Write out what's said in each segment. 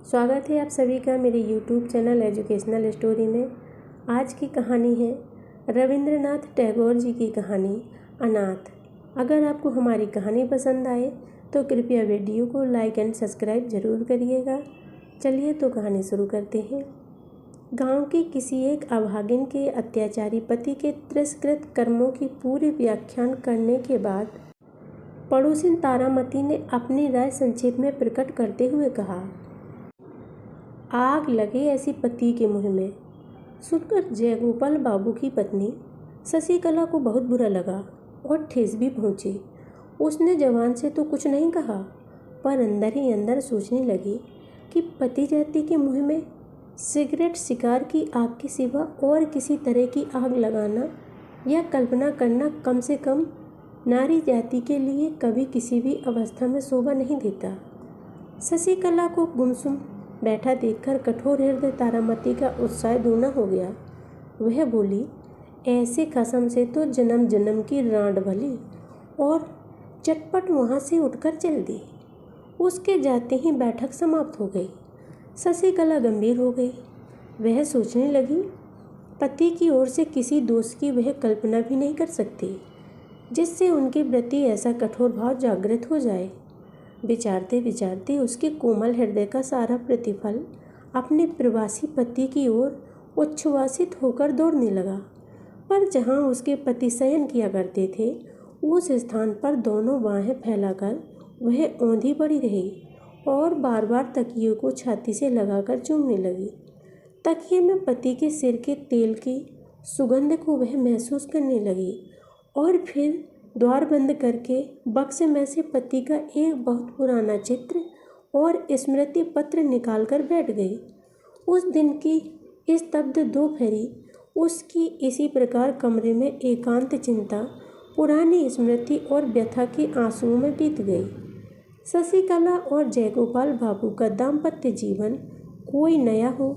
स्वागत है आप सभी का मेरे YouTube चैनल एजुकेशनल स्टोरी में। आज की कहानी है रविंद्रनाथ टैगोर जी की कहानी अनाथ। अगर आपको हमारी कहानी पसंद आए तो कृपया वीडियो को लाइक एंड सब्सक्राइब ज़रूर करिएगा। चलिए तो कहानी शुरू करते हैं। गांव के किसी एक अभागिन के अत्याचारी पति के तिरस्कृत कर्मों की पूरी व्याख्यान करने के बाद पड़ोसिन तारामती ने अपनी राय संक्षेप में प्रकट करते हुए कहा, आग लगे ऐसी पति के मुँह में। सुनकर जयगोपाल बाबू की पत्नी शशिकला को बहुत बुरा लगा और ठेस भी पहुंची। उसने जवान से तो कुछ नहीं कहा, पर अंदर ही अंदर सोचने लगी कि पति जाति के मुँह में सिगरेट शिकार की आग के सिवा और किसी तरह की आग लगाना या कल्पना करना कम से कम नारी जाति के लिए कभी किसी भी अवस्था में शोभा नहीं देता। शशिकला को गुमसुम बैठा देखकर कठोर हृदय तारामती का उत्साह दूना हो गया। वह बोली, ऐसे कसम से तो जन्म जन्म की रांड भली, और चटपट वहाँ से उठकर चल दी। उसके जाते ही बैठक समाप्त हो गई। शशिकला गंभीर हो गई। वह सोचने लगी, पति की ओर से किसी दोष की वह कल्पना भी नहीं कर सकती जिससे उनके प्रति ऐसा कठोर भाव जागृत हो जाए। विचारते विचारते उसके कोमल हृदय का सारा प्रतिफल अपने प्रवासी पति की ओर उच्छ्वासित होकर दौड़ने लगा। पर जहाँ उसके पति शयन किया करते थे, उस स्थान पर दोनों बाहें फैलाकर वह औंधी पड़ी रही और बार बार तकिए को छाती से लगाकर चूमने लगी। तकिए में पति के सिर के तेल की सुगंध को वह महसूस करने लगी और फिर द्वार बंद करके बक्से में से पति का एक बहुत पुराना चित्र और स्मृति पत्र निकालकर बैठ गई। उस दिन की स्तब्ध दोपहरी उसकी इसी प्रकार कमरे में एकांत चिंता, पुरानी स्मृति और व्यथा के आंसुओं में बीत गई। शशिकला और जयगोपाल बाबू का दाम्पत्य जीवन कोई नया हो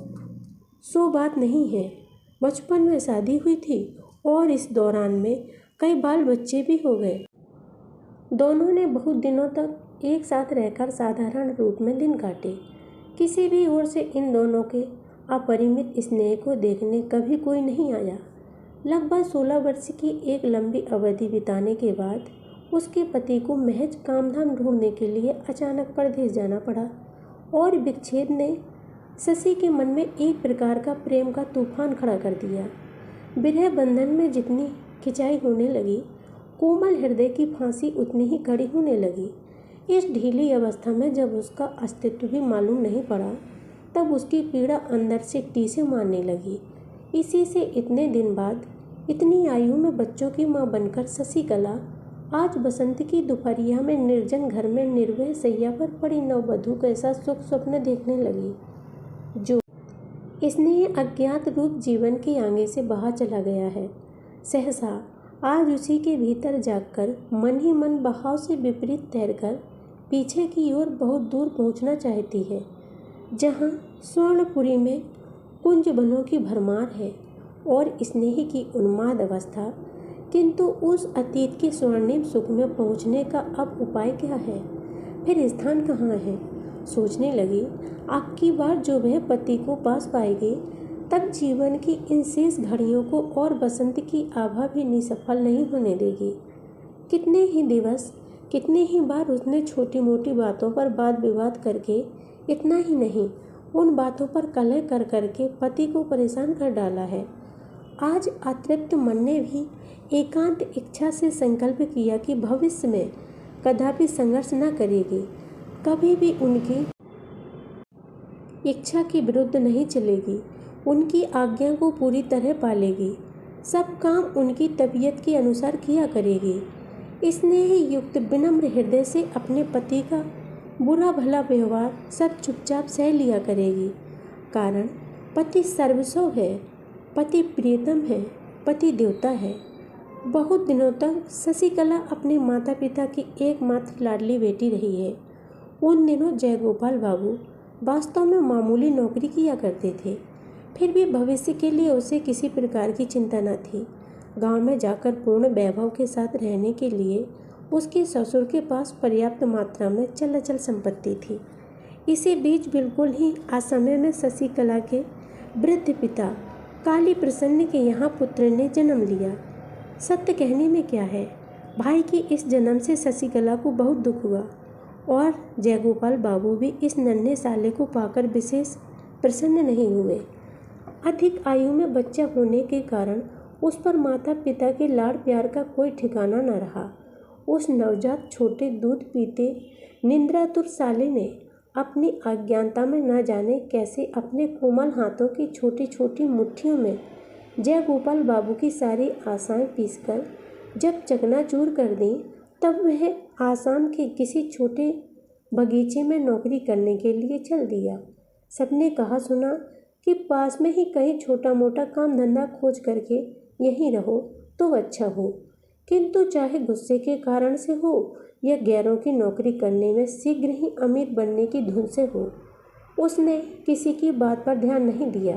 सो बात नहीं है। बचपन में शादी हुई थी और इस दौरान में कई बाल बच्चे भी हो गए। दोनों ने बहुत दिनों तक एक साथ रहकर साधारण रूप में दिन काटे। किसी भी ओर से इन दोनों के अपरिमित स्नेह को देखने कभी कोई नहीं आया। लगभग 16 वर्ष की एक लंबी अवधि बिताने के बाद उसके पति को महज कामधाम ढूंढने के लिए अचानक परदेश जाना पड़ा और विच्छेद ने शशि के मन में एक प्रकार का प्रेम का तूफान खड़ा कर दिया। विरह बंधन में जितनी खिंचाई होने लगी, कोमल हृदय की फांसी उतनी ही कड़ी होने लगी। इस ढीली अवस्था में जब उसका अस्तित्व भी मालूम नहीं पड़ा, तब उसकी पीड़ा अंदर से टीसे मारने लगी। इसी से इतने दिन बाद इतनी आयु में बच्चों की माँ बनकर शशिकला आज बसंत की दोपहरिया में निर्जन घर में निर्भय सैया पर पड़ी नववधू कैसा सुख स्वप्न देखने लगी, जो इसने अज्ञात रूप जीवन के आगे से बहा चला गया है। सहसा आज उसी के भीतर जागकर मन ही मन बहाव से विपरीत तैरकर पीछे की ओर बहुत दूर पहुंचना चाहती है, जहां स्वर्णपुरी में कुंज बनों की भरमार है और स्नेह की उन्माद अवस्था। किंतु उस अतीत के स्वर्णिम सुख में पहुंचने का अब उपाय क्या है, फिर स्थान कहाँ है। सोचने लगी, अब की बार जो वह पति को पास पाएगी, तब जीवन की इन शेष घड़ियों को और बसंत की आभा भी निसफल नहीं होने देगी। कितने ही दिवस, कितने ही बार उसने छोटी मोटी बातों पर वाद विवाद करके, इतना ही नहीं, उन बातों पर कलह कर करके पति को परेशान कर डाला है। आज अतृप्त मन ने भी एकांत इच्छा से संकल्प किया कि भविष्य में कदापि संघर्ष न करेगी, कभी भी उनकी इच्छा के विरुद्ध नहीं चलेगी, उनकी आज्ञा को पूरी तरह पालेगी, सब काम उनकी तबीयत के अनुसार किया करेगी। स्नेह युक्त विनम्र हृदय से अपने पति का बुरा भला व्यवहार सब चुपचाप सह लिया करेगी। कारण पति सर्वस्व है, पति प्रियतम है, पति देवता है। बहुत दिनों तक शशिकला अपने माता पिता की एकमात्र लाडली बेटी रही है। उन दिनों जयगोपाल बाबू वास्तव में मामूली नौकरी किया करते थे, फिर भी भविष्य के लिए उसे किसी प्रकार की चिंता न थी। गांव में जाकर पूर्ण वैभव के साथ रहने के लिए उसके ससुर के पास पर्याप्त मात्रा में चल अचल संपत्ति थी। इसी बीच बिल्कुल ही असमय में शशिकला के वृद्ध पिता काली प्रसन्न के यहाँ पुत्र ने जन्म लिया। सत्य कहने में क्या है, भाई के इस जन्म से शशिकला को बहुत दुख हुआ और जयगोपाल बाबू भी इस नन्हे साले को पाकर विशेष प्रसन्न नहीं हुए। अधिक आयु में बच्चा होने के कारण उस पर माता पिता के लाड़ प्यार का कोई ठिकाना न रहा। उस नवजात छोटे दूध पीते निंद्रातुर साले ने अपनी अज्ञानता में न जाने कैसे अपने कोमल हाथों की छोटी छोटी मुट्ठियों में जयगोपाल बाबू की सारी आशाएं पीसकर जब चकनाचूर कर दी, तब वह आसाम के किसी छोटे बगीचे में नौकरी करने के लिए चल दिया। सबने कहा सुना कि पास में ही कहीं छोटा मोटा काम धंधा खोज करके यहीं रहो तो अच्छा हो, किंतु चाहे गुस्से के कारण से हो या गैरों की नौकरी करने में शीघ्र ही अमीर बनने की धुन से हो, उसने किसी की बात पर ध्यान नहीं दिया।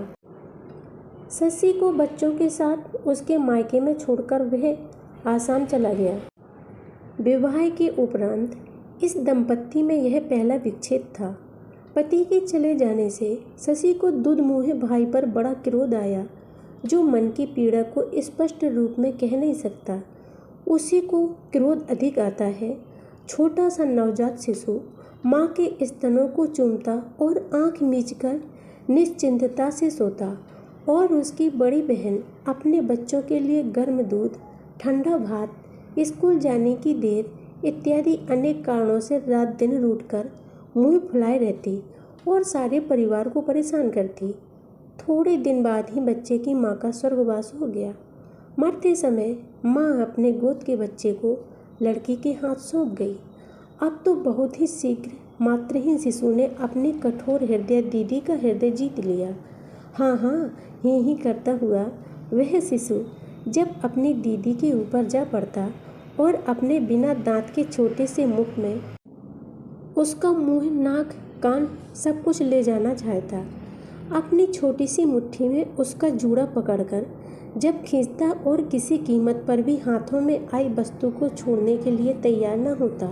शशि को बच्चों के साथ उसके मायके में छोड़कर वह आसाम चला गया। विवाह के उपरांत इस दंपत्ति में यह पहला विच्छेद था। पति के चले जाने से शशि को दुधमुहे भाई पर बड़ा क्रोध आया, जो मन की पीड़ा को स्पष्ट रूप में कह नहीं सकता। उसी को क्रोध अधिक आता है। छोटा सा नवजात शिशु माँ के स्तनों को चूमता और आंख मीचकर निश्चिंतता से सोता, और उसकी बड़ी बहन अपने बच्चों के लिए गर्म दूध, ठंडा भात, स्कूल जाने की देर इत्यादि अनेक कारणों से रात दिन रूठकर मुँह फुलाए रहती और सारे परिवार को परेशान करती। थोड़े दिन बाद ही बच्चे की माँ का स्वर्गवास हो गया। मरते समय माँ अपने गोद के बच्चे को लड़की के हाथ सौंप गई। अब तो बहुत ही शीघ्र मातृहीन शिशु ने अपने कठोर हृदय दीदी का हृदय जीत लिया। हाँ, ही करता हुआ वह शिशु जब अपनी दीदी के ऊपर जा पड़ता और अपने बिना दांत के छोटे से मुख में उसका मुंह, नाक, कान सब कुछ ले जाना चाहता, अपनी छोटी सी मुट्ठी में उसका जूड़ा पकड़कर जब खींचता और किसी कीमत पर भी हाथों में आई वस्तु को छोड़ने के लिए तैयार न होता।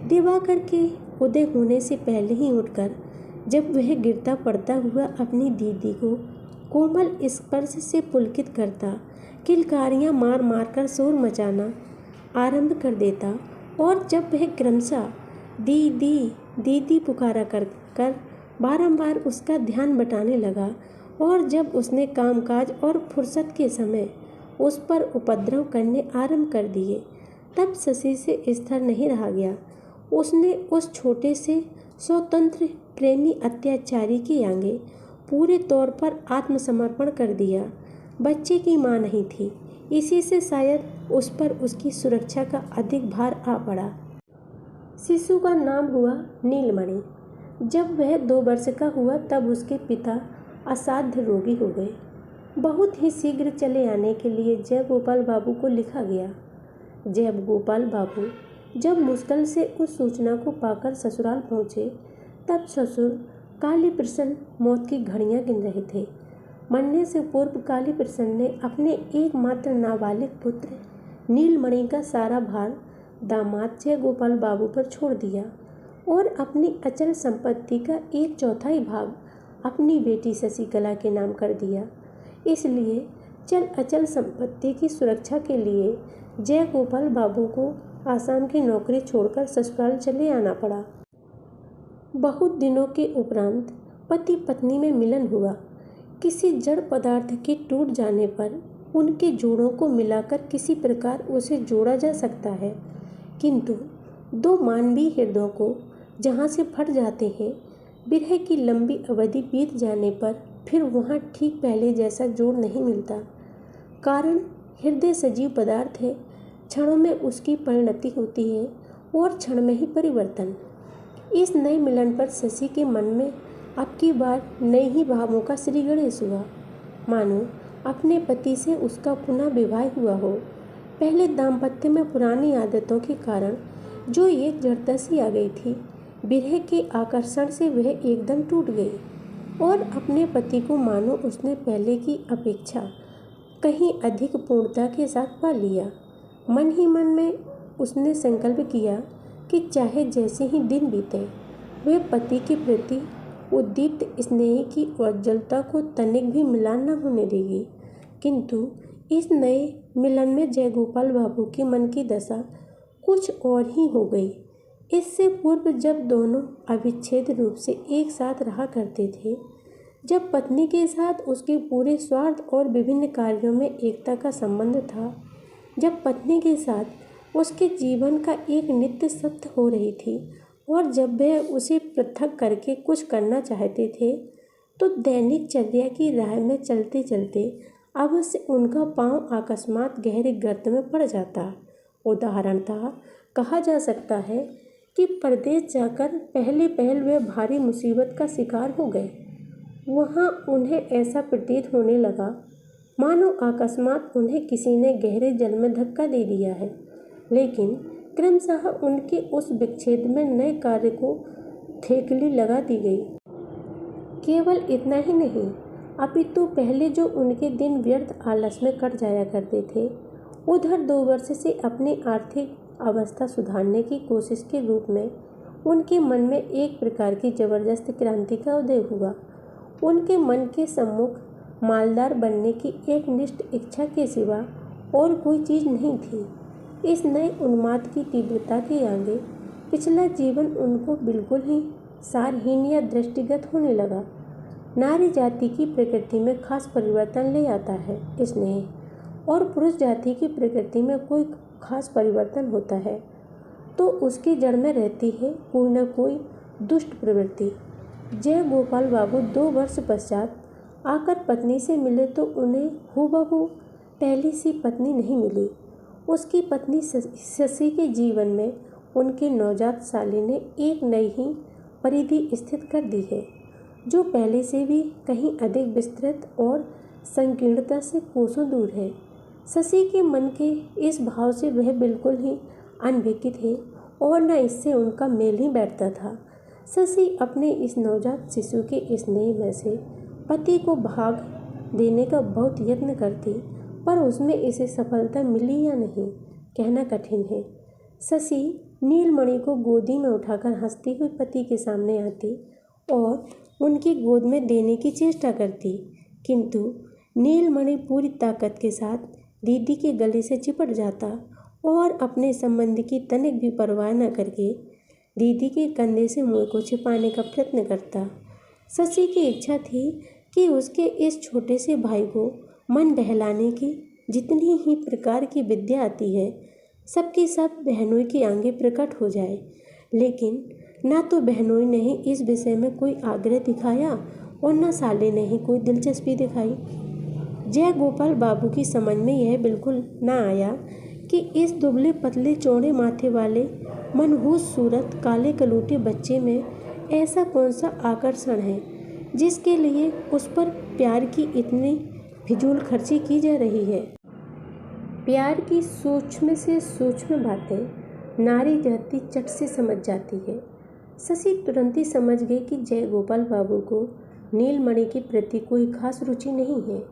दिवाकर के उदय होने से पहले ही उठकर जब वह गिरता पड़ता हुआ अपनी दीदी को कोमल स्पर्श से पुलकित करता, किलकारियाँ मार मार कर शोर मचाना आरंभ कर देता, और जब वह क्रमशः दीदी दीदी पुकारा कर बारंबार उसका ध्यान बटाने लगा, और जब उसने कामकाज और फुर्सत के समय उस पर उपद्रव करने आरंभ कर दिए, तब शशि से स्थिर नहीं रहा गया। उसने उस छोटे से स्वतंत्र प्रेमी अत्याचारी के आगे पूरे तौर पर आत्मसमर्पण कर दिया। बच्चे की माँ नहीं थी, इसी से शायद उस पर उसकी सुरक्षा का अधिक भार आ पड़ा। शिशु का नाम हुआ नीलमणि। जब वह 2 वर्ष का हुआ तब उसके पिता असाध्य रोगी हो गए। बहुत ही शीघ्र चले आने के लिए जयगोपाल बाबू को लिखा गया। जयगोपाल बाबू जब मुश्किल से उस सूचना को पाकर ससुराल पहुँचे, तब ससुर काली प्रसन्न मौत की घड़ियाँ गिन रहे थे। मरने से पूर्व काली प्रसन्न ने अपने एकमात्र नाबालिग पुत्र नीलमणि का सारा भार दामाद जयगोपाल बाबू पर छोड़ दिया और अपनी अचल संपत्ति का 1/4 भाग अपनी बेटी शशिकला के नाम कर दिया। इसलिए चल अचल संपत्ति की सुरक्षा के लिए जयगोपाल बाबू को आसाम की नौकरी छोड़कर ससुराल चले आना पड़ा। बहुत दिनों के उपरांत पति पत्नी में मिलन हुआ। किसी जड़ पदार्थ के टूट जाने पर उनके जोड़ों को मिलाकर किसी प्रकार उसे जोड़ा जा सकता है, किंतु 2 मानवीय हृदयों को जहाँ से फट जाते हैं, विरह की लंबी अवधि बीत जाने पर फिर वहाँ ठीक पहले जैसा जोड़ नहीं मिलता। कारण हृदय सजीव पदार्थ है, क्षणों में उसकी परिणति होती है और क्षण में ही परिवर्तन। इस नए मिलन पर शशि के मन में अब की बार नई ही भावों का श्री गणेश हुआ, मानो अपने पति से उसका पुनः विवाह हुआ हो। पहले दाम्पत्य में पुरानी आदतों के कारण जो एक जड़ता सी आ गई थी, विरह के आकर्षण से वह एकदम टूट गई और अपने पति को मानो उसने पहले की अपेक्षा कहीं अधिक पूर्णता के साथ पा लिया। मन ही मन में उसने संकल्प किया कि चाहे जैसे ही दिन बीते, वे पति के प्रति उद्दीप्त स्नेह की उज्ज्वलता को तनिक भी मिलान न होने देगी। किंतु इस नए मिलन में जयगोपाल बाबू के मन की दशा कुछ और ही हो गई। इससे पूर्व जब दोनों अविच्छेद रूप से एक साथ रहा करते थे, जब पत्नी के साथ उसके पूरे स्वार्थ और विभिन्न कार्यों में एकता का संबंध था, जब पत्नी के साथ उसके जीवन का एक नित्य सत्य हो रही थी और जब वह उसे पृथक करके कुछ करना चाहते थे, तो दैनिक चर्या की राह में चलते चलते अवश्य उनका पांव अकस्मात गहरे गर्त में पड़ जाता। उदाहरणतः कहा जा सकता है कि परदेश जाकर पहले वे भारी मुसीबत का शिकार हो गए। वहाँ उन्हें ऐसा प्रतीत होने लगा मानो अकस्मात उन्हें किसी ने गहरे जल में धक्का दे दिया है। लेकिन क्रमशः उनके उस विच्छेद में नए कार्य को थेकली लगा दी गई। केवल इतना ही नहीं, अपितु पहले जो उनके दिन व्यर्थ आलस में कट जाया करते थे, उधर 2 वर्ष से अपनी आर्थिक अवस्था सुधारने की कोशिश के रूप में उनके मन में एक प्रकार की जबरदस्त क्रांति का उदय हुआ। उनके मन के सम्मुख मालदार बनने की एक निष्ठ इच्छा के सिवा और कोई चीज़ नहीं थी। इस नए उन्माद की तीव्रता के आगे पिछला जीवन उनको बिल्कुल ही सारहीन या दृष्टिगत होने लगा। नारी जाति की प्रकृति में खास परिवर्तन ले आता है स्नेह, और पुरुष जाति की प्रकृति में कोई खास परिवर्तन होता है तो उसकी जड़ में रहती है कोई न कोई दुष्ट प्रवृत्ति। जयगोपाल बाबू 2 वर्ष पश्चात आकर पत्नी से मिले तो उन्हें हूबहू पहली सी पत्नी नहीं मिली। उसकी पत्नी शशि के जीवन में उनके नवजात साले ने एक नई ही परिधि स्थित कर दी है, जो पहले से भी कहीं अधिक विस्तृत और संकीर्णता से कोसों दूर है। शशि के मन के इस भाव से वह बिल्कुल ही अनभिज्ञ थे और न इससे उनका मेल ही बैठता था। शशि अपने इस नवजात शिशु के स्नेह में से पति को भाग देने का बहुत यत्न करती, पर उसमें इसे सफलता मिली या नहीं कहना कठिन है। शशि नीलमणि को गोदी में उठाकर हंसती हुई पति के सामने आती और उनकी गोद में देने की चेष्टा करती, किंतु नीलमणि पूरी ताकत के साथ दीदी के गले से चिपट जाता और अपने संबंध की तनिक भी परवाह न करके दीदी के कंधे से मुंह को छिपाने का प्रयत्न करता। शशि की इच्छा थी कि उसके इस छोटे से भाई को मन बहलाने की जितनी ही प्रकार की विद्या आती है, सबकी सब बहनोई की आगे प्रकट हो जाए। लेकिन ना तो बहनोई ने ही इस विषय में कोई आग्रह दिखाया और न साले ने ही कोई दिलचस्पी दिखाई। जयगोपाल बाबू की समझ में यह बिल्कुल न आया कि इस दुबले पतले चौड़े माथे वाले मनहूस सूरत काले कलूटे बच्चे में ऐसा कौन सा आकर्षण है जिसके लिए उस पर प्यार की इतनी फिजूल खर्ची की जा रही है। प्यार की सूक्ष्म से सूक्ष्म बातें नारी जाति चट से समझ जाती है। शशि तुरंत ही समझ गई कि जयगोपाल बाबू को नीलमणि के प्रति कोई खास रुचि नहीं है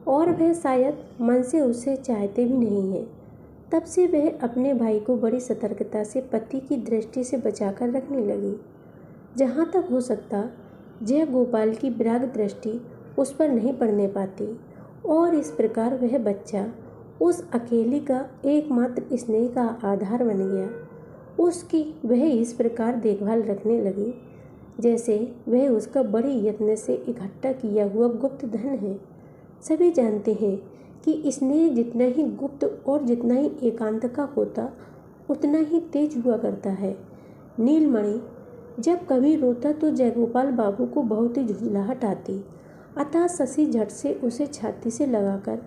और वह शायद मन से उसे चाहते भी नहीं है। तब से वह अपने भाई को बड़ी सतर्कता से पति की दृष्टि से बचाकर रखने लगी। जहाँ तक हो सकता जयगोपाल की विराग दृष्टि उस पर नहीं पड़ने पाती और इस प्रकार वह बच्चा उस अकेली का एकमात्र स्नेह का आधार बन गया। उसकी वह इस प्रकार देखभाल रखने लगी जैसे वह उसका बड़े यत्न से इकट्ठा किया हुआ गुप्त धन है। सभी जानते हैं कि स्नेह जितना ही गुप्त और जितना ही एकांत का होता उतना ही तेज हुआ करता है। नीलमणि जब कभी रोता तो जयगोपाल बाबू को बहुत ही झुंझलाहट आती, अतः शशि झट से उसे छाती से लगाकर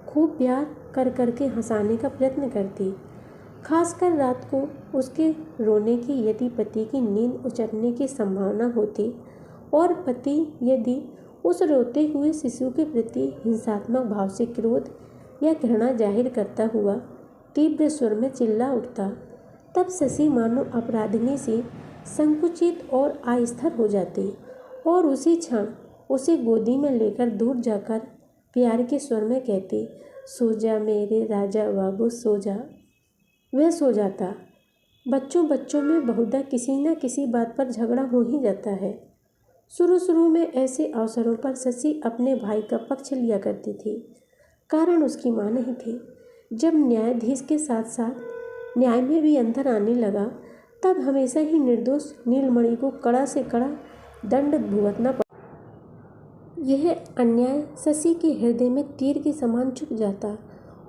खूब प्यार कर करके हंसाने का प्रयत्न करती। खासकर रात को उसके रोने की यदि पति की नींद उचटने की संभावना होती और पति यदि उस रोते हुए शिशु के प्रति हिंसात्मक भाव से क्रोध या घृणा जाहिर करता हुआ तीव्र स्वर में चिल्ला उठता, तब शशि मानो अपराधिनी सी संकुचित और अस्थिर हो जाती और उसी क्षण उसे गोदी में लेकर दूर जाकर प्यार के स्वर में कहती, सो जा मेरे राजा बाबू सो जा। वह सो जाता। बच्चों बच्चों में बहुधा किसी न किसी बात पर झगड़ा हो ही जाता है। शुरू शुरू में ऐसे अवसरों पर शशि अपने भाई का पक्ष लिया करती थी। कारण उसकी माँ नहीं थी। जब न्यायाधीश के साथ साथ न्याय में भी अंतर आने लगा, तब हमेशा ही निर्दोष नीलमणि को कड़ा से कड़ा दंड भुगतना पड़ा। यह अन्याय शशि के हृदय में तीर के समान चुभ जाता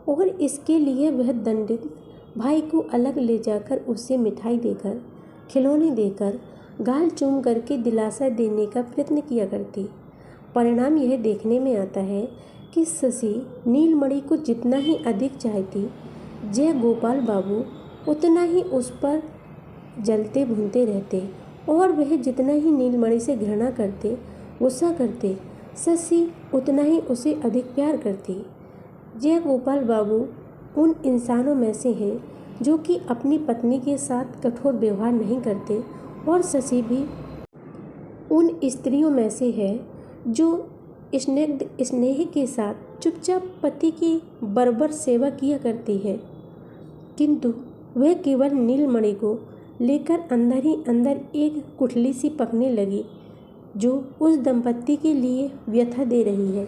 और इसके लिए वह दंडित भाई को अलग ले जाकर उसे मिठाई देकर, खिलौने देकर, गाल चूम करके दिलासा देने का प्रयत्न किया करती। परिणाम यह देखने में आता है कि शशि नीलमणि को जितना ही अधिक चाहती, जय गोपाल बाबू उतना ही उस पर जलते भूनते रहते और वह जितना ही नीलमणि से घृणा करते, गुस्सा करते, शशि उतना ही उसे अधिक प्यार करती। जय गोपाल बाबू उन इंसानों में से हैं जो कि अपनी पत्नी के साथ कठोर व्यवहार नहीं करते और शशि भी उन स्त्रियों में से है जो स्नेह के साथ चुपचाप पति की बर्बर सेवा किया करती है। किंतु वह केवल नीलमणि को लेकर अंदर ही अंदर एक कुठली सी पकने लगी जो उस दंपत्ति के लिए व्यथा दे रही है।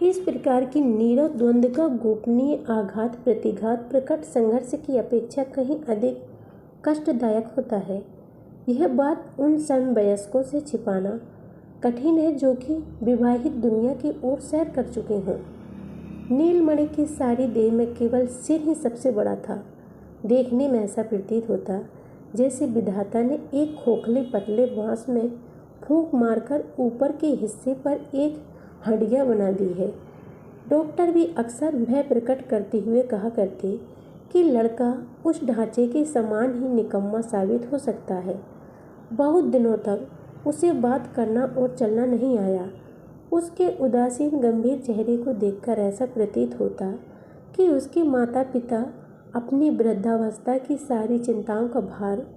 इस प्रकार की नीरव द्वंद्व का गोपनीय आघात प्रतिघात प्रकट संघर्ष की अपेक्षा कहीं अधिक कष्टदायक होता है। यह बात उन समवयस्कों से छिपाना कठिन है जो कि विवाहित दुनिया की ओर सैर कर चुके हों। नीलमणि की सारी देह में केवल सिर ही सबसे बड़ा था। देखने में ऐसा प्रतीत होता जैसे विधाता ने एक खोखले पतले बांस में फूंक मारकर ऊपर के हिस्से पर एक हड्डियाँ बना दी है। डॉक्टर भी अक्सर भय प्रकट करते हुए कहा करते कि लड़का उस ढांचे के समान ही निकम्मा साबित हो सकता है। बहुत दिनों तक उसे बात करना और चलना नहीं आया। उसके उदासीन गंभीर चेहरे को देखकर ऐसा प्रतीत होता कि उसके माता पिता अपनी वृद्धावस्था की सारी चिंताओं का भार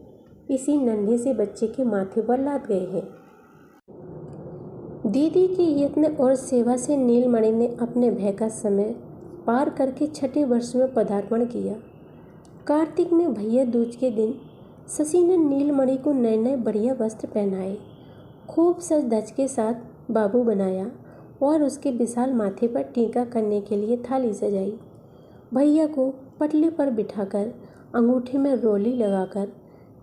इसी नन्हे से बच्चे के माथे पर लाद गए हैं। दीदी के यत्न और सेवा से नीलमणि ने अपने भय का समय पार करके छठे वर्ष में पदार्पण किया। कार्तिक में भैया दूज के दिन शशि ने नीलमणि को नए नए बढ़िया वस्त्र पहनाए, खूब सज धज के साथ बाबू बनाया और उसके विशाल माथे पर टीका करने के लिए थाली सजाई। भैया को पटले पर बिठाकर अंगूठे में रोली लगाकर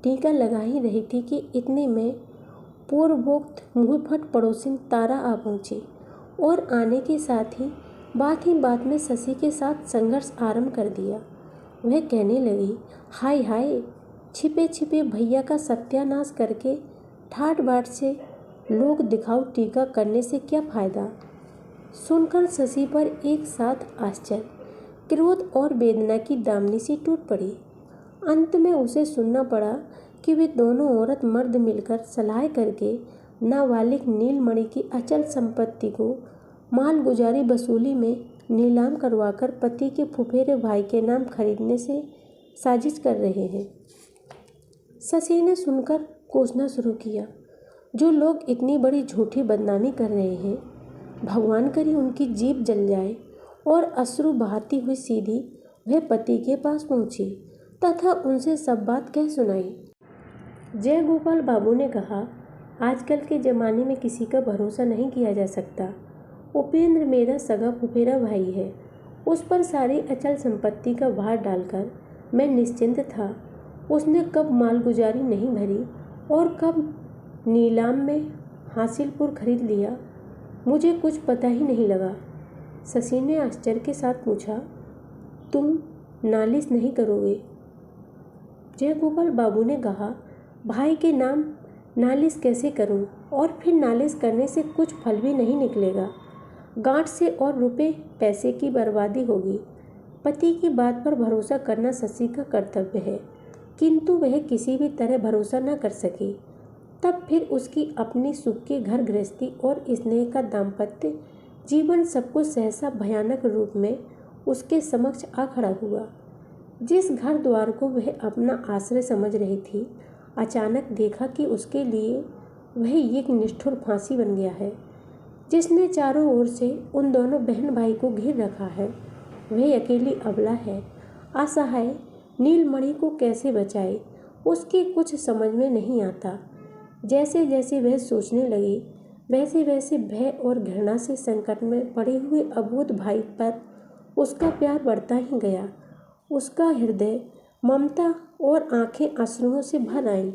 टीका लगा ही रही थी कि इतने में पूर्वोक्त मुंहफट पड़ोसिन तारा आ पहुंची और आने के साथ ही बात में शशि के साथ संघर्ष आरंभ कर दिया। वह कहने लगी, हाय हाय, छिपे छिपे भैया का सत्यानाश करके ठाट बाट से लोग दिखाऊ टीका करने से क्या फायदा। सुनकर शशि पर एक साथ आश्चर्य, क्रोध और वेदना की दामनी सी टूट पड़ी। अंत में उसे सुनना पड़ा कि वे दोनों औरत मर्द मिलकर सलाह करके नाबालिग नीलमणि की अचल संपत्ति को मालगुजारी वसूली में नीलाम करवाकर पति के फुफेरे भाई के नाम खरीदने से साजिश कर रहे हैं। शशि ने सुनकर कोसना शुरू किया, जो लोग इतनी बड़ी झूठी बदनामी कर रहे हैं, भगवान करे उनकी जीभ जल जाए। और अश्रु बहाती हुई सीधी वह पति के पास पहुंची तथा उनसे सब बात कह सुनाई। जय गोपाल बाबू ने कहा, आजकल के ज़माने में किसी का भरोसा नहीं किया जा सकता। उपेंद्र मेरा सगा फुफेरा भाई है। उस पर सारी अचल संपत्ति का भार डालकर मैं निश्चिंत था। उसने कब मालगुजारी नहीं भरी और कब नीलाम में हासिलपुर खरीद लिया, मुझे कुछ पता ही नहीं लगा। शशि ने आश्चर्य के साथ पूछा, तुम नालिश नहीं करोगे? जय गोपाल बाबू ने कहा, भाई के नाम नालिश कैसे करूं? और फिर नालिश करने से कुछ फल भी नहीं निकलेगा। गांठ से और रुपए पैसे की बर्बादी होगी। पति की बात पर भरोसा करना शशि का कर्तव्य है, किंतु वह किसी भी तरह भरोसा न कर सकी। तब फिर उसकी अपनी सुख की घर गृहस्थी और स्नेह का दाम्पत्य जीवन सब कुछ सहसा भयानक रूप में उसके समक्ष आ खड़ा हुआ। जिस घर द्वार को वह अपना आश्रय समझ रही थी, अचानक देखा कि उसके लिए वह एक निष्ठुर फांसी बन गया है, जिसने चारों ओर से उन दोनों बहन भाई को घेर रखा है। वह अकेली अबला है, असहाय। नीलमणि को कैसे बचाए उसके कुछ समझ में नहीं आता। जैसे जैसे वह सोचने लगी, वैसे वैसे भय और घृणा से संकट में पड़े हुए अबोध भाई पर उसका प्यार बढ़ता ही गया। उसका हृदय ममता और आंखें आंसुओं से भर आईं।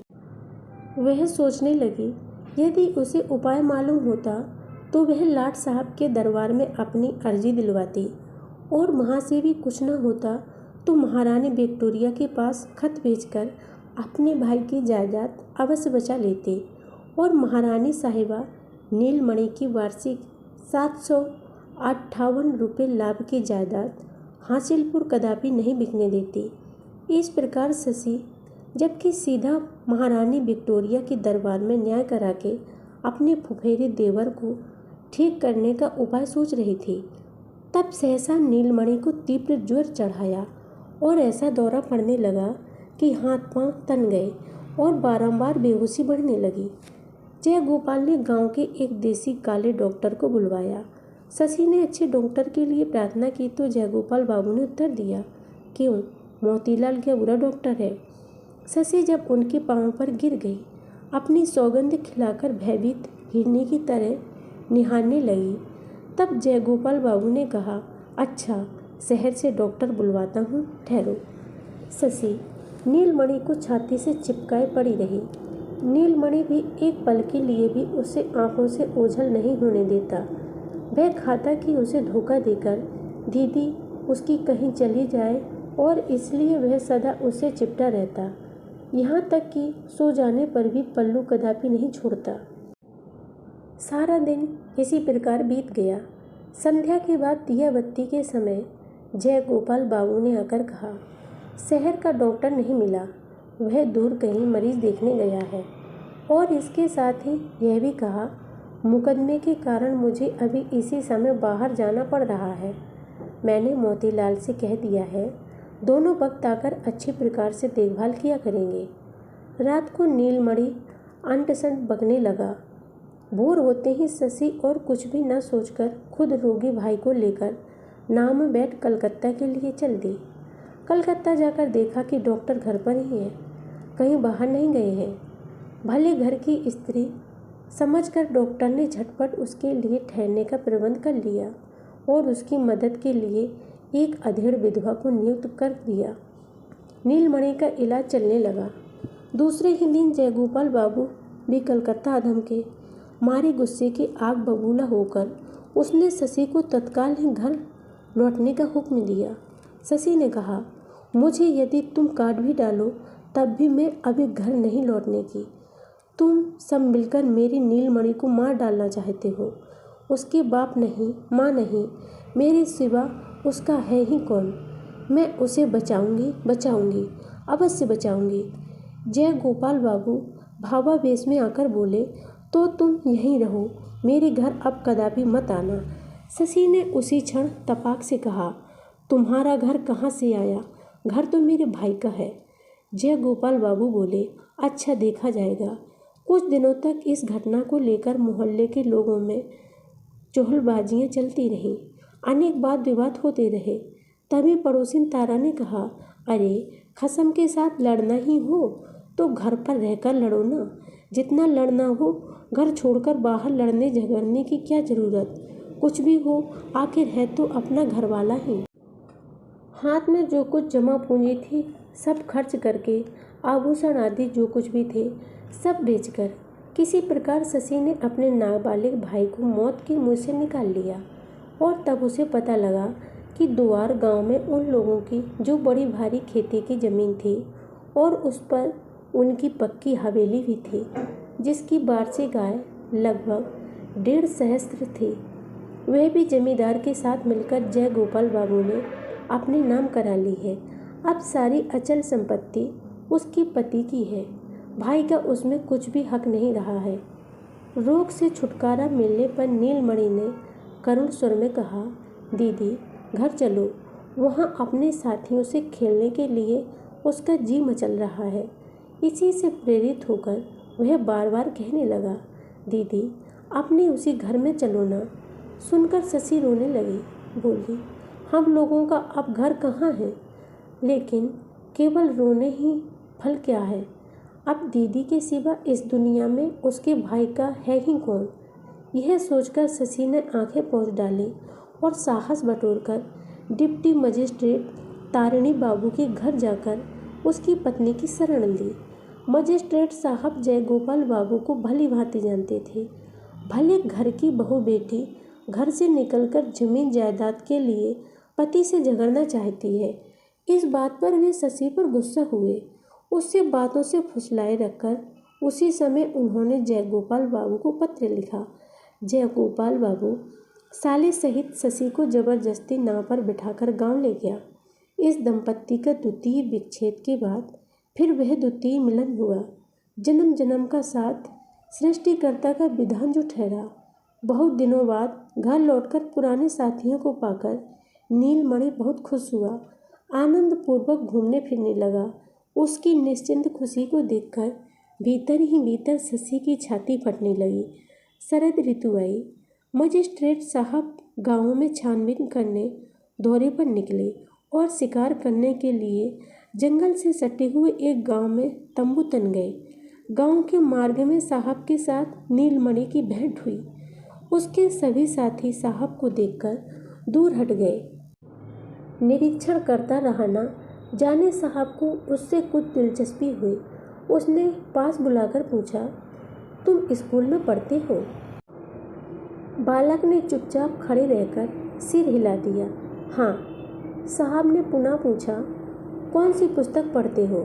वह सोचने लगी, यदि उसे उपाय मालूम होता तो वह लाट साहब के दरबार में अपनी अर्जी दिलवाती, और वहाँ से भी कुछ न होता तो महारानी विक्टोरिया के पास खत भेजकर अपने भाई की जायदाद अवश्य बचा लेते, और महारानी साहिबा नीलमणि की वार्षिक 758 रुपये लाभ की जायदाद हासिलपुर कदापि नहीं बिकने देती। इस प्रकार शशि जबकि सीधा महारानी विक्टोरिया के दरबार में न्याय करा के अपने फुफेरे देवर को ठीक करने का उपाय सोच रही थी, तब सहसा नीलमणि को तीव्र ज्वर चढ़ाया और ऐसा दौरा पड़ने लगा कि हाथ पांव तन गए और बारंबार बेहोशी बढ़ने लगी। जयगोपाल ने गांव के एक देसी काले डॉक्टर को बुलवाया। शशि ने अच्छे डॉक्टर के लिए प्रार्थना की तो जयगोपाल बाबू ने उत्तर दिया, क्यों, मोतीलाल क्या बुरा डॉक्टर है? शशि जब उनके पांव पर गिर गई, अपनी सौगंध खिलाकर भयभीत हिरनी की तरह निहारने लगी, तब जयगोपाल बाबू ने कहा, अच्छा, शहर से डॉक्टर बुलवाता हूँ, ठहरो। शशि नीलमणि को छाती से चिपकाए पड़ी रही। नीलमणि भी एक पल के लिए भी उसे आंखों से ओझल नहीं होने देता। वह खाता कि उसे धोखा देकर दीदी उसकी कहीं चली जाए, और इसलिए वह सदा उससे चिपटा रहता, यहाँ तक कि सो जाने पर भी पल्लू कदापि नहीं छोड़ता। सारा दिन इसी प्रकार बीत गया। संध्या के बाद दिया बत्ती के समय जयगोपाल बाबू ने आकर कहा, शहर का डॉक्टर नहीं मिला, वह दूर कहीं मरीज देखने गया है, और इसके साथ ही यह भी कहा, मुकदमे के कारण मुझे अभी इसी समय बाहर जाना पड़ रहा है। मैंने मोतीलाल से कह दिया है, दोनों वक्त आकर अच्छी प्रकार से देखभाल किया करेंगे। रात को नीलमणि अंट-संट बकने लगा। भोर होते ही शशि और कुछ भी न सोचकर खुद रोगी भाई को लेकर नाव में बैठ कलकत्ता के लिए चल दी। कलकत्ता जाकर देखा कि डॉक्टर घर पर ही है, कहीं बाहर नहीं गए हैं। भले घर की स्त्री समझकर डॉक्टर ने झटपट उसके लिए ठहरने का प्रबंध कर लिया और उसकी मदद के लिए एक अधेड़ विधवा को नियुक्त कर दिया। नीलमणि का इलाज चलने लगा। दूसरे ही दिन जयगोपाल बाबू भी कलकत्ता अधम के मारे गुस्से के आग बबूला होकर उसने शशि को तत्काल ही घर लौटने का हुक्म दिया। शशि ने कहा, मुझे यदि तुम काट भी डालो तब भी मैं अभी घर नहीं लौटने की। तुम सब मिलकर मेरी नीलमणि को मार डालना चाहते हो। उसके बाप नहीं, माँ नहीं, मेरे सिवा उसका है ही कौन। मैं उसे बचाऊंगी, अवश्य बचाऊंगी। जयगोपाल बाबू भावावेश में आकर बोले, तो तुम यहीं रहो, मेरे घर अब कदापि मत आना। शशि ने उसी क्षण तपाक से कहा, तुम्हारा घर कहाँ से आया? घर तो मेरे भाई का है। जयगोपाल बाबू बोले, अच्छा, देखा जाएगा। कुछ दिनों तक इस घटना को लेकर मोहल्ले के लोगों में चुहलबाजियाँ चलती रहीं, अनेक वाद विवाद होते रहे। तभी पड़ोसिन तारा ने कहा, अरे, खसम के साथ लड़ना ही हो तो घर पर रहकर लड़ो ना। जितना लड़ना हो घर छोड़कर बाहर लड़ने झगड़ने की क्या ज़रूरत। कुछ भी हो, आखिर है तो अपना घर वाला ही। हाथ में जो कुछ जमा पूंजी थी सब खर्च करके, आभूषण आदि जो कुछ भी थे सब बेचकर किसी प्रकार शशि ने अपने नाबालिग भाई को मौत के मुंह से निकाल लिया। और तब उसे पता लगा कि दुआर गांव में उन लोगों की जो बड़ी भारी खेती की ज़मीन थी और उस पर उनकी पक्की हवेली भी थी, जिसकी वार्षिक आय लगभग 1.5 सहस्त्र थी, वह भी जमींदार के साथ मिलकर जयगोपाल बाबू ने अपने नाम करा ली है। अब सारी अचल संपत्ति उसके पति की है, भाई का उसमें कुछ भी हक नहीं रहा है। रोग से छुटकारा मिलने पर नीलमणि ने करुण स्वर में कहा, दीदी घर चलो। वहाँ अपने साथियों से खेलने के लिए उसका जी मचल रहा है। इसी से प्रेरित होकर वह बार बार कहने लगा, दीदी अपने उसी घर में चलो ना। सुनकर शशि रोने लगी, बोली, हम लोगों का अब घर कहाँ है? लेकिन केवल रोने ही फल क्या है? अब दीदी के सिवा इस दुनिया में उसके भाई का है ही कौन। यह सोचकर शशि ने आंखें पोंछ डाली और साहस बटोरकर डिप्टी मजिस्ट्रेट तारिणी बाबू के घर जाकर उसकी पत्नी की शरण ली। मजिस्ट्रेट साहब जयगोपाल बाबू को भली भांति जानते थे। भले घर की बहू बेटी घर से निकलकर जमीन जायदाद के लिए पति से झगड़ना चाहती है, इस बात पर वे शशि पर गुस्सा हुए। उससे बातों से फुसलाए रखकर उसी समय उन्होंने जयगोपाल बाबू को पत्र लिखा। जयगोपाल बाबू साले सहित शशि को जबरदस्ती नाव पर बिठाकर गांव ले गया। इस दंपत्ति का द्वितीय विच्छेद के बाद फिर वह द्वितीय मिलन हुआ। जन्म जन्म का साथ सृष्टिकर्ता का विधान जो ठहरा। बहुत दिनों बाद घर लौटकर पुराने साथियों को पाकर नीलमणि बहुत खुश हुआ। आनंद पूर्वक घूमने फिरने लगा। उसकी निश्चिंत खुशी को देखकर भीतर ही भीतर शशि की छाती फटने लगी। शरद ऋतु आई। मजिस्ट्रेट साहब गाँवों में छानबीन करने दौरे पर निकले और शिकार करने के लिए जंगल से सटे हुए एक गांव में तंबू तन गए। गांव के मार्ग में साहब के साथ नीलमणि की भेंट हुई। उसके सभी साथी साहब को देखकर दूर हट गए। निरीक्षण करता रहा, ना जाने साहब को उससे कुछ दिलचस्पी हुई। उसने पास बुलाकर पूछा, तुम स्कूल में पढ़ते हो? बालक ने चुपचाप खड़े रहकर सिर हिला दिया। हाँ। साहब ने पुनः पूछा, कौन सी पुस्तक पढ़ते हो?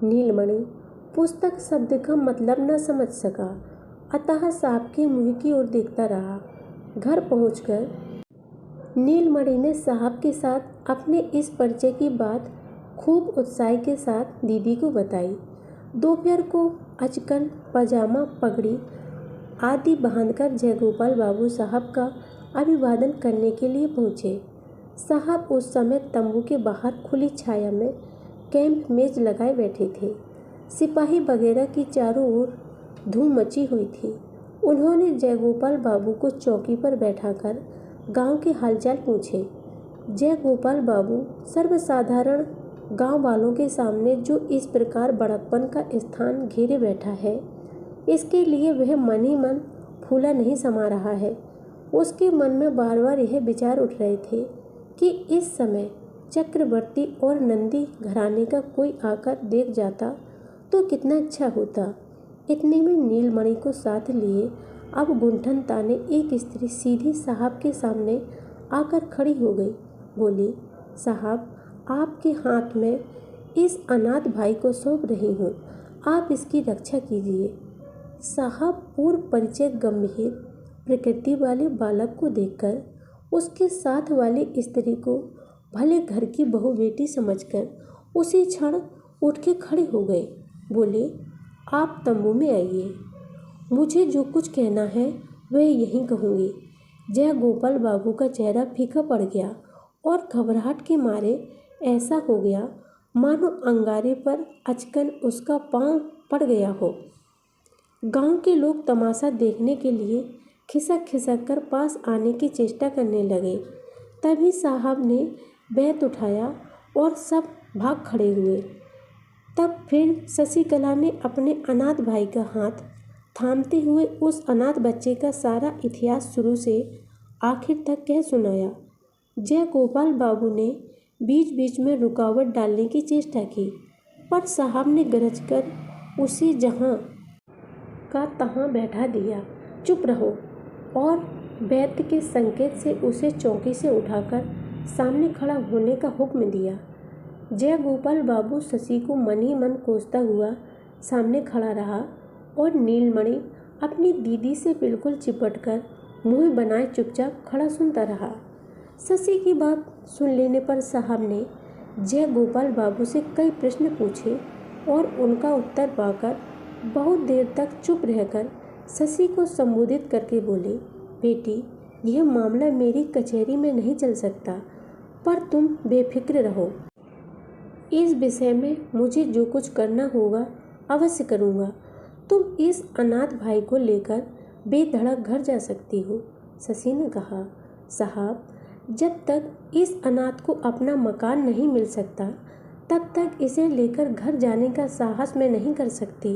नीलमणि पुस्तक शब्द का मतलब न समझ सका, अतः साहब के मुंह की ओर देखता रहा। घर पहुंचकर नीलमणि ने साहब के साथ अपने इस परिचय की बात खूब उत्साह के साथ दीदी को बताई। दोपहर को अचकन पजामा पगड़ी आदि बांधकर जयगोपाल बाबू साहब का अभिवादन करने के लिए पहुँचे। साहब उस समय तंबू के बाहर खुली छाया में कैंप मेज लगाए बैठे थे। सिपाही वगैरह की चारों ओर धूम मची हुई थी। उन्होंने जयगोपाल बाबू को चौकी पर बैठाकर गांव के हालचाल पूछे। जयगोपाल बाबू सर्वसाधारण गांव वालों के सामने जो इस प्रकार बड़कपन का स्थान घेरे बैठा है, इसके लिए वह मन ही मन फूला नहीं समा रहा है। उसके मन में बार बार यह विचार उठ रहे थे कि इस समय चक्रवर्ती और नंदी घराने का कोई आकर देख जाता तो कितना अच्छा होता। इतने में नीलमणि को साथ लिए अब गुंठन ताने एक स्त्री सीधी साहब के सामने आकर खड़ी हो गई। बोली, साहब, आपके हाथ में इस अनाथ भाई को सौंप रही हूँ, आप इसकी रक्षा कीजिए। साहब पूर्व परिचय गंभीर प्रकृति वाले बालक को देखकर उसके साथ वाली स्त्री को भले घर की बहू बेटी समझकर उसी क्षण उठ के खड़े हो गए। बोले, आप तंबू में आइए, मुझे जो कुछ कहना है वह यहीं कहूँगी। जयगोपाल बाबू का चेहरा फीका पड़ गया और घबराहट के मारे ऐसा हो गया मानो अंगारे पर अचकन उसका पांव पड़ गया हो। गांव के लोग तमाशा देखने के लिए खिसक खिसक कर पास आने की चेष्टा करने लगे। तभी साहब ने बैत उठाया और सब भाग खड़े हुए। तब फिर शशिकला ने अपने अनाथ भाई का हाथ थामते हुए उस अनाथ बच्चे का सारा इतिहास शुरू से आखिर तक कह सुनाया। जयगोपाल बाबू ने बीच बीच में रुकावट डालने की चेष्टा की, पर साहब ने गरजकर उसे जहाँ का तहाँ बैठा दिया। चुप रहो, और बैत के संकेत से उसे चौकी से उठाकर सामने खड़ा होने का हुक्म दिया। जयगोपाल बाबू शशि को मन ही मन कोसता हुआ सामने खड़ा रहा और नीलमणि अपनी दीदी से बिल्कुल चिपटकर मुंह बनाए चुपचाप खड़ा सुनता रहा। शशि की बात सुन लेने पर साहब ने जयगोपाल बाबू से कई प्रश्न पूछे और उनका उत्तर पाकर बहुत देर तक चुप रहकर शशि को संबोधित करके बोले, बेटी, यह मामला मेरी कचहरी में नहीं चल सकता, पर तुम बेफिक्र रहो। इस विषय में मुझे जो कुछ करना होगा अवश्य करूँगा। तुम इस अनाथ भाई को लेकर बेधड़क घर जा सकती हो। शशि ने कहा, साहब, जब तक इस अनाथ को अपना मकान नहीं मिल सकता तब तक इसे लेकर घर जाने का साहस मैं नहीं कर सकती।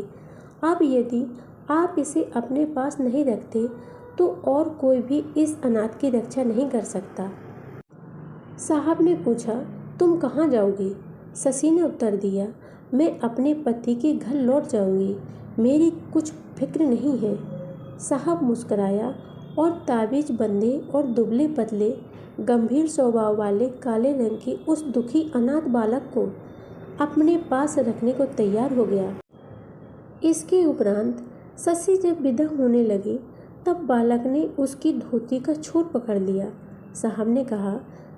अब यदि आप इसे अपने पास नहीं रखते तो और कोई भी इस अनाथ की रक्षा नहीं कर सकता। साहब ने पूछा, तुम कहाँ जाओगी? शशि ने उत्तर दिया, मैं अपने पति के घर लौट जाऊंगी, मेरी कुछ फिक्र नहीं है। साहब मुस्कुराया और ताबीज बंदे और दुबले पतले गंभीर स्वभाव वाले काले रंग के उस दुखी अनाथ बालक को अपने पास रखने को तैयार हो गया। इसके उपरांत शशि जब विदा होने लगी तब बालक ने उसकी धोती का छोर पकड़ लिया। साहब ने कहा,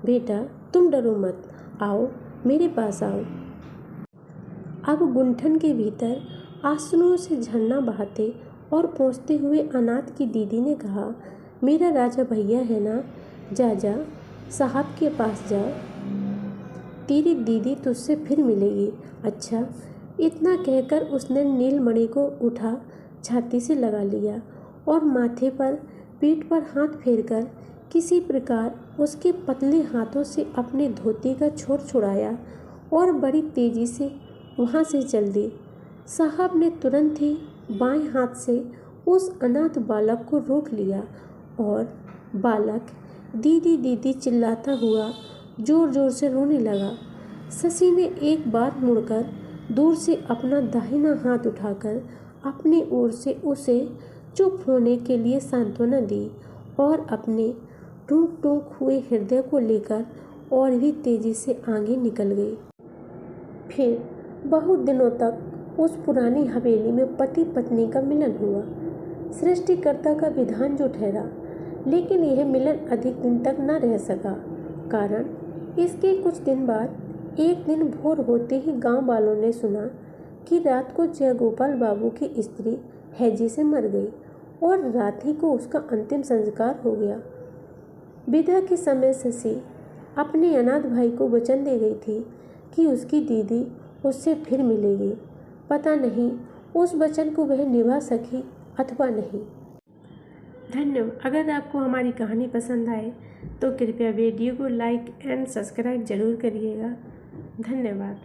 बेटा तुम डरो मत, आओ मेरे पास आओ। अब गुंठन के भीतर आंसुओं से झरना बहाते और पहुँचते हुए अनाथ की दीदी ने कहा, मेरा राजा भैया है ना, जा जा साहब के पास जा, तेरी दीदी तुझसे फिर मिलेगी। अच्छा, इतना कहकर उसने नीलमणि को उठा छाती से लगा लिया और माथे पर पीठ पर हाथ फेरकर किसी प्रकार उसके पतले हाथों से अपने धोती का छोर छुड़ाया और बड़ी तेजी से वहाँ से चल दी। साहब ने तुरंत ही बाएं हाथ से उस अनाथ बालक को रोक लिया और बालक दीदी दीदी चिल्लाता हुआ जोर जोर से रोने लगा। शशि ने एक बार मुड़कर दूर से अपना दाहिना हाथ उठाकर अपनी ओर से उसे चुप होने के लिए सांत्वना दी और अपने टूक टूक हुए हृदय को लेकर और भी तेजी से आगे निकल गई। फिर बहुत दिनों तक उस पुरानी हवेली में पति पत्नी का मिलन हुआ। सृष्टिकर्ता का विधान जो ठहरा, लेकिन यह मिलन अधिक दिन तक न रह सका। कारण इसके कुछ दिन बाद एक दिन भोर होते ही गांव वालों ने सुना कि रात को जयगोपाल बाबू की स्त्री हैजे से मर गई और रात ही को उसका अंतिम संस्कार हो गया। विदा के समय शशि अपने अनाथ भाई को वचन दे गई थी कि उसकी दीदी उससे फिर मिलेगी। पता नहीं उस वचन को वह निभा सकी अथवा नहीं। धन्यवाद। अगर आपको हमारी कहानी पसंद आए तो कृपया वीडियो को लाइक एंड सब्सक्राइब जरूर करिएगा। धन्यवाद।